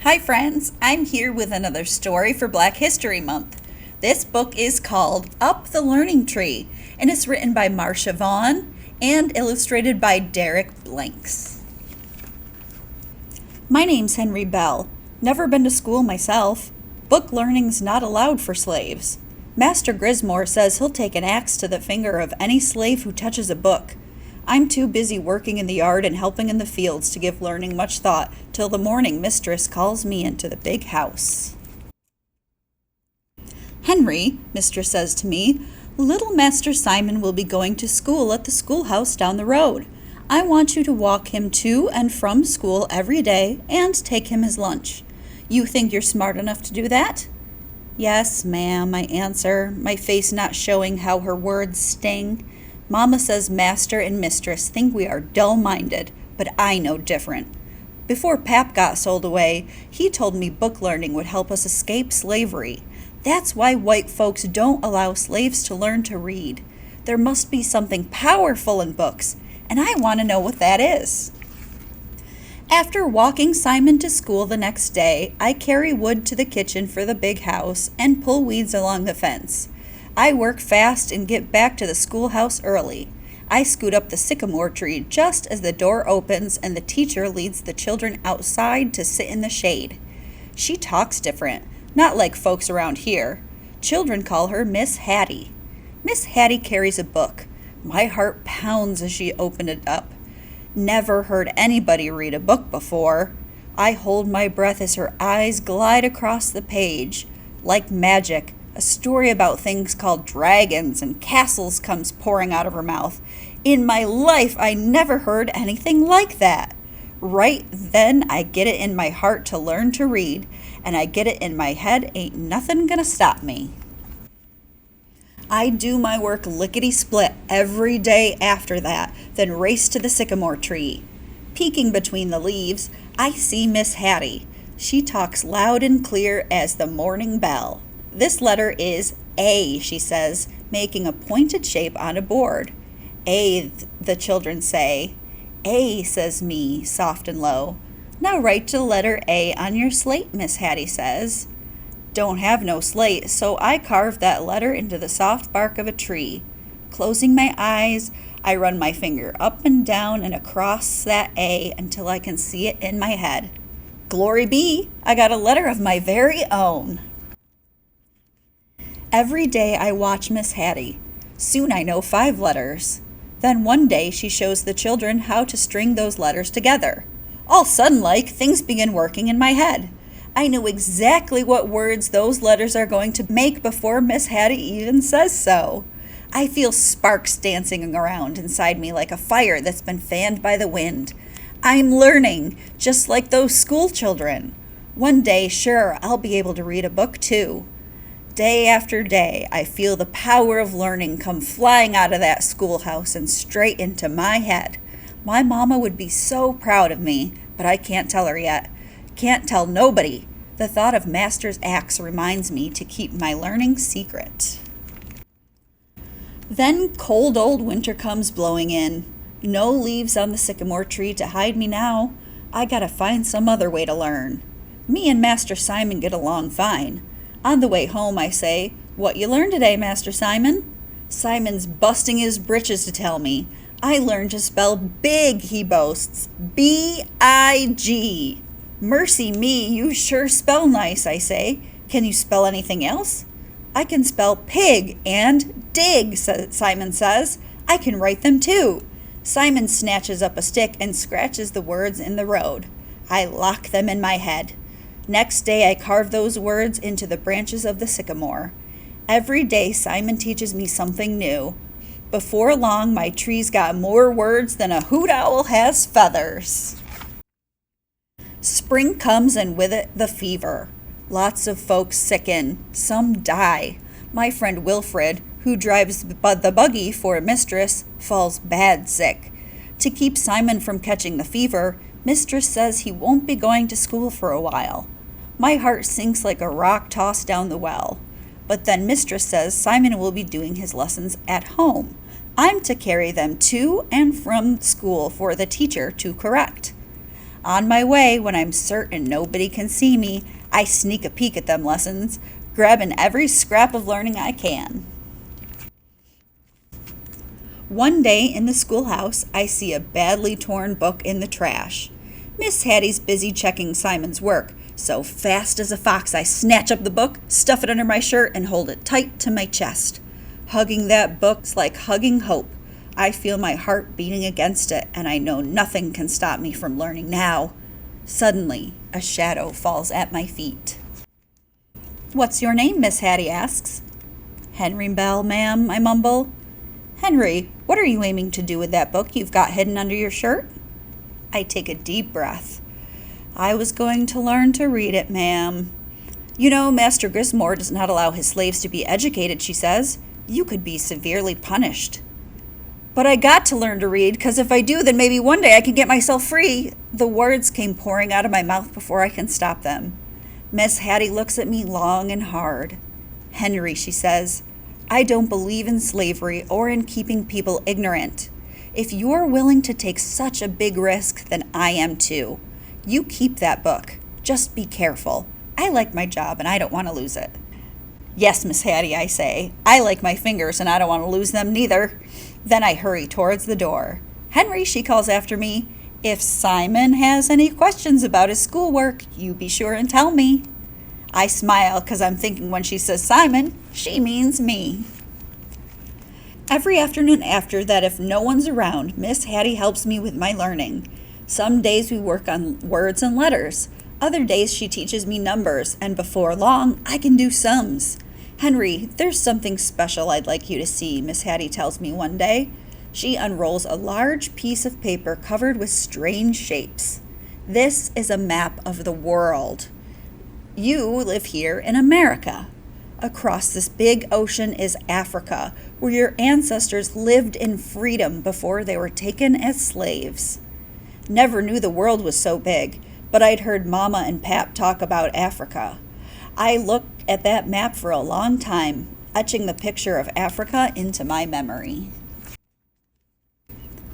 Hi friends, I'm here with another story for Black History Month. This book is called Up the Learning Tree, and it's written by Marcia Vaughn and illustrated by Derek Blanks. My name's Henry Bell. Never been to school myself. Book learning's not allowed for slaves. Master Grismore says he'll take an axe to the finger of any slave who touches a book. I'm too busy working in the yard and helping in the fields to give learning much thought till the morning mistress calls me into the big house. Henry, mistress says to me, little Master Simon will be going to school at the schoolhouse down the road. I want you to walk him to and from school every day and take him his lunch. You think you're smart enough to do that? Yes, ma'am, I answer, my face not showing how her words sting. Mama says master and mistress think we are dull-minded, but I know different. Before Pap got sold away, he told me book learning would help us escape slavery. That's why white folks don't allow slaves to learn to read. There must be something powerful in books, and I want to know what that is. After walking Simon to school the next day, I carry wood to the kitchen for the big house and pull weeds along the fence. I work fast and get back to the schoolhouse early. I scoot up the sycamore tree just as the door opens and the teacher leads the children outside to sit in the shade. She talks different, not like folks around here. Children call her Miss Hattie. Miss Hattie carries a book. My heart pounds as she opened it up. Never heard anybody read a book before. I hold my breath as her eyes glide across the page. Like magic, a story about things called dragons and castles comes pouring out of her mouth. In my life, I never heard anything like that. Right then, I get it in my heart to learn to read, and I get it in my head, ain't nothing gonna stop me. I do my work lickety-split every day after that, then race to the sycamore tree. Peeking between the leaves, I see Miss Hattie. She talks loud and clear as the morning bell. This letter is A, she says, making a pointed shape on a board. A, the children say. A, says me, soft and low. Now write the letter A on your slate, Miss Hattie says. Don't have no slate, so I carve that letter into the soft bark of a tree. Closing my eyes, I run my finger up and down and across that A until I can see it in my head. Glory be, I got a letter of my very own. Every day I watch Miss Hattie. Soon I know 5 letters. Then one day she shows the children how to string those letters together. All sudden-like, things begin working in my head. I know exactly what words those letters are going to make before Miss Hattie even says so. I feel sparks dancing around inside me like a fire that's been fanned by the wind. I'm learning, just like those school children. One day, sure, I'll be able to read a book too. Day after day, I feel the power of learning come flying out of that schoolhouse and straight into my head. My mama would be so proud of me, but I can't tell her yet. Can't tell nobody. The thought of Master's axe reminds me to keep my learning secret. Then cold old winter comes blowing in. No leaves on the sycamore tree to hide me now. I gotta find some other way to learn. Me and Master Simon get along fine. On the way home, I say, "What you learned today, Master Simon?" Simon's busting his britches to tell me. I learned to spell big, he boasts. B-I-G. Mercy me, you sure spell nice, I say. Can you spell anything else? I can spell pig and dig, Simon says. I can write them too. Simon snatches up a stick and scratches the words in the road. I lock them in my head. Next day, I carve those words into the branches of the sycamore. Every day, Simon teaches me something new. Before long, my tree's got more words than a hoot owl has feathers. Spring comes and with it the fever. Lots of folks sicken. Some die. My friend Wilfred, who drives the buggy for a mistress, falls bad sick. To keep Simon from catching the fever, mistress says he won't be going to school for a while. My heart sinks like a rock tossed down the well. But then mistress says Simon will be doing his lessons at home. I'm to carry them to and from school for the teacher to correct. On my way, when I'm certain nobody can see me, I sneak a peek at them lessons, grabbing every scrap of learning I can. One day in the schoolhouse, I see a badly torn book in the trash. Miss Hattie's busy checking Simon's work, so fast as a fox I snatch up the book, stuff it under my shirt, and hold it tight to my chest. Hugging that book's like hugging hope. I feel my heart beating against it, and I know nothing can stop me from learning now. Suddenly, a shadow falls at my feet. "What's your name?" Miss Hattie asks. "Henry Bell, ma'am," I mumble. "Henry, what are you aiming to do with that book you've got hidden under your shirt?" I take a deep breath. "I was going to learn to read it, ma'am." "You know, Master Grismore does not allow his slaves to be educated," she says. "You could be severely punished." "But I got to learn to read, because if I do, then maybe one day I can get myself free." The words came pouring out of my mouth before I can stop them. Miss Hattie looks at me long and hard. "Henry," she says, "I don't believe in slavery or in keeping people ignorant. If you're willing to take such a big risk, then I am too. You keep that book. Just be careful. I like my job and I don't want to lose it." "Yes, Miss Hattie," I say. "I like my fingers and I don't want to lose them neither." Then I hurry towards the door. "Henry," she calls after me, "if Simon has any questions about his schoolwork, you be sure and tell me." I smile because I'm thinking when she says Simon, she means me. Every afternoon after that, if no one's around, Miss Hattie helps me with my learning. Some days we work on words and letters. Other days she teaches me numbers, and before long, I can do sums. "Henry, there's something special I'd like you to see," Miss Hattie tells me one day. She unrolls a large piece of paper covered with strange shapes. "This is a map of the world. You live here in America. Across this big ocean is Africa, where your ancestors lived in freedom before they were taken as slaves." Never knew the world was so big, but I'd heard Mama and Pap talk about Africa. I looked at that map for a long time, etching the picture of Africa into my memory.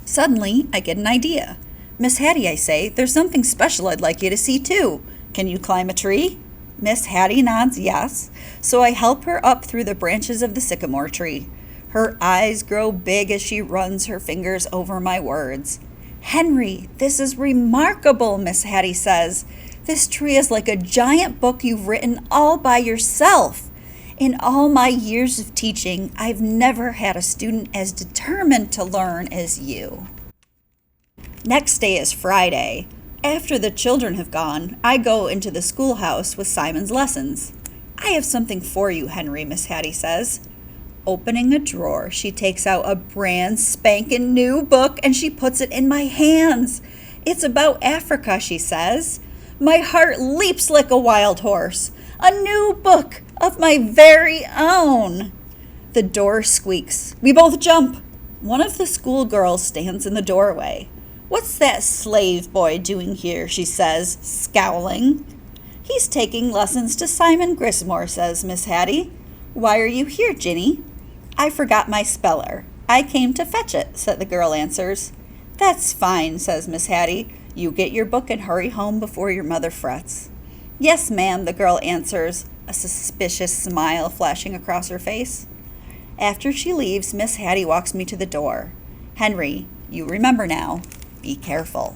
Suddenly, I get an idea. "Miss Hattie," I say, "there's something special I'd like you to see too. Can you climb a tree?" Miss Hattie nods yes, so I help her up through the branches of the sycamore tree. Her eyes grow big as she runs her fingers over my words. "Henry, this is remarkable," Miss Hattie says. "This tree is like a giant book you've written all by yourself. In all my years of teaching, I've never had a student as determined to learn as you." Next day is Friday. After the children have gone, I go into the schoolhouse with Simon's lessons. "I have something for you, Henry," Miss Hattie says. Opening a drawer, she takes out a brand spankin' new book and she puts it in my hands. "It's about Africa," she says. My heart leaps like a wild horse. A new book of my very own. The door squeaks. We both jump. One of the schoolgirls stands in the doorway. "What's that slave boy doing here?" she says, scowling. "He's taking lessons to Simon Grismore," says Miss Hattie. "Why are you here, Ginny?" "I forgot my speller. I came to fetch it," said the girl answers. "That's fine," says Miss Hattie. "You get your book and hurry home before your mother frets." "Yes, ma'am," the girl answers, a suspicious smile flashing across her face. After she leaves, Miss Hattie walks me to the door. "Henry, you remember now. Be careful."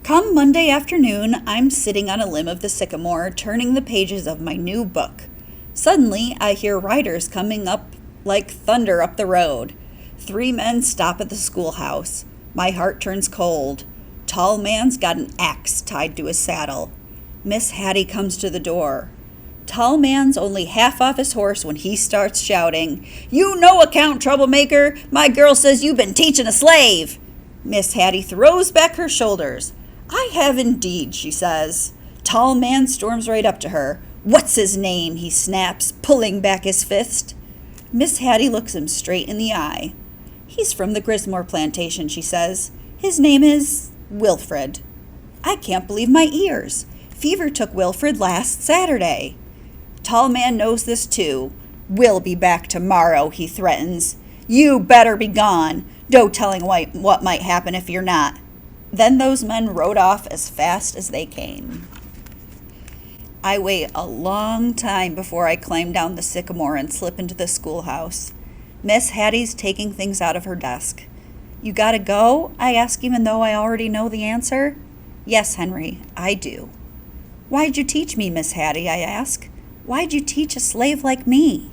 Come Monday afternoon, I'm sitting on a limb of the sycamore, turning the pages of my new book. Suddenly, I hear riders coming up like thunder up the road. 3 men stop at the schoolhouse. My heart turns cold. Tall man's got an axe tied to his saddle. Miss Hattie comes to the door. Tall man's only half off his horse when he starts shouting, "You no account troublemaker! My girl says you've been teaching a slave!" Miss Hattie throws back her shoulders. "I have indeed," she says. Tall man storms right up to her. "What's his name?" he snaps, pulling back his fist. Miss Hattie looks him straight in the eye. "He's from the Grismore plantation," she says. "His name is Wilfred." I can't believe my ears. Fever took Wilfred last Saturday. Tall man knows this too. "We'll be back tomorrow," he threatens. "You better be gone. No telling what might happen if you're not." Then those men rode off as fast as they came. I wait a long time before I climb down the sycamore and slip into the schoolhouse. Miss Hattie's taking things out of her desk. "You gotta go?" I ask, even though I already know the answer. "Yes, Henry, I do." "Why'd you teach me, Miss Hattie?" I ask. "Why'd you teach a slave like me?"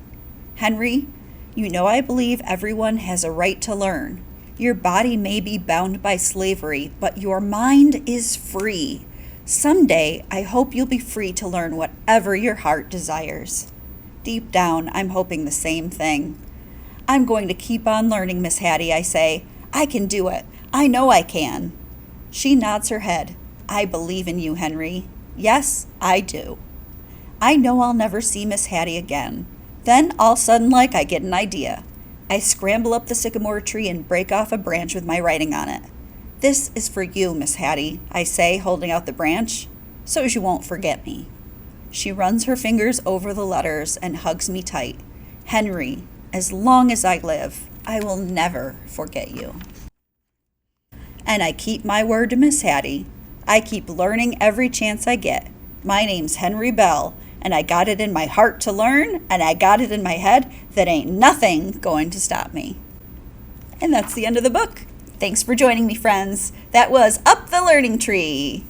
"Henry, you know I believe everyone has a right to learn. Your body may be bound by slavery, but your mind is free. Someday, I hope you'll be free to learn whatever your heart desires." Deep down, I'm hoping the same thing. "I'm going to keep on learning, Miss Hattie," I say. "I can do it. I know I can." She nods her head. "I believe in you, Henry." "Yes, I do." I know I'll never see Miss Hattie again. Then, all sudden like, I get an idea. I scramble up the sycamore tree and break off a branch with my writing on it. "This is for you, Miss Hattie," I say, holding out the branch, "so as you won't forget me." She runs her fingers over the letters and hugs me tight. "Henry, as long as I live, I will never forget you." And I keep my word to Miss Hattie. I keep learning every chance I get. My name's Henry Bell, and I got it in my heart to learn, and I got it in my head that ain't nothing going to stop me. And that's the end of the book. Thanks for joining me, friends. That was Up the Learning Tree.